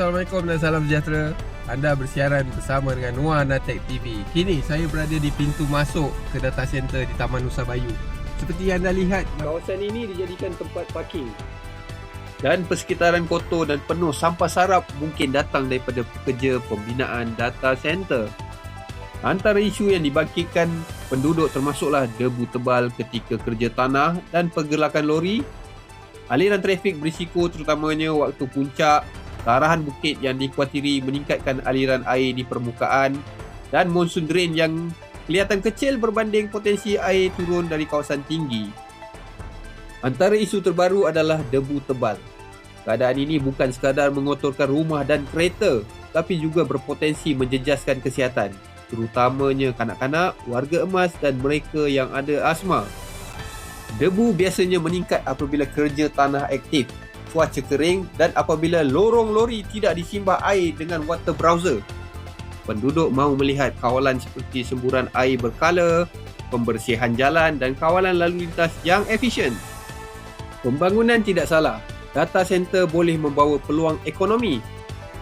Assalamualaikum dan salam sejahtera. Anda bersiaran bersama dengan Nuar Natek TV. Kini saya berada di pintu masuk ke data center di Taman Nusa Bayu. Seperti yang anda lihat, kawasan ini dijadikan tempat parking. Dan persekitaran kotor dan penuh sampah sarap mungkin datang daripada pekerja pembinaan data center. Antara isu yang dibangkitkan penduduk termasuklah debu tebal ketika kerja tanah dan pergerakan lori, aliran trafik berisiko terutamanya waktu puncak, tarahan bukit yang dikhawatiri meningkatkan aliran air di permukaan, dan monsoon drain yang kelihatan kecil berbanding potensi air turun dari kawasan tinggi. Antara isu terbaru adalah debu tebal. Keadaan ini bukan sekadar mengotorkan rumah dan kereta, tapi juga berpotensi menjejaskan kesihatan, terutamanya kanak-kanak, warga emas dan mereka yang ada asma. Debu biasanya meningkat apabila kerja tanah aktif, cuaca kering dan apabila lorong lori tidak disimbah air dengan water browser. Penduduk mahu melihat kawalan seperti semburan air berkala, pembersihan jalan dan kawalan lalu lintas yang efisien. Pembangunan tidak salah. Data center boleh membawa peluang ekonomi.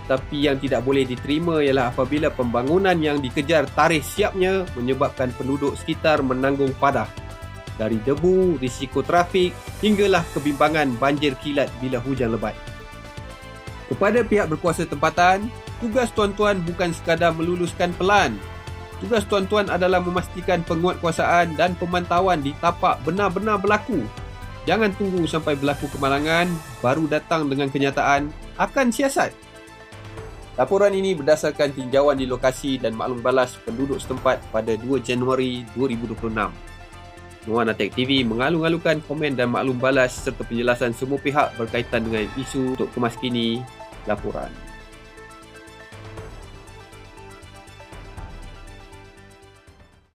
Tapi yang tidak boleh diterima ialah apabila pembangunan yang dikejar tarikh siapnya menyebabkan penduduk sekitar menanggung padah. Dari debu, risiko trafik, hinggalah kebimbangan banjir kilat bila hujan lebat. Kepada pihak berkuasa tempatan, tugas tuan-tuan bukan sekadar meluluskan pelan. Tugas tuan-tuan adalah memastikan penguatkuasaan dan pemantauan di tapak benar-benar berlaku. Jangan tunggu sampai berlaku kemalangan, baru datang dengan kenyataan akan siasat. Laporan ini berdasarkan tinjauan di lokasi dan maklum balas penduduk setempat pada 2 Januari 2026. Nuar Natek TV mengalu-alukan komen dan maklum balas serta penjelasan semua pihak berkaitan dengan isu untuk kemaskini laporan.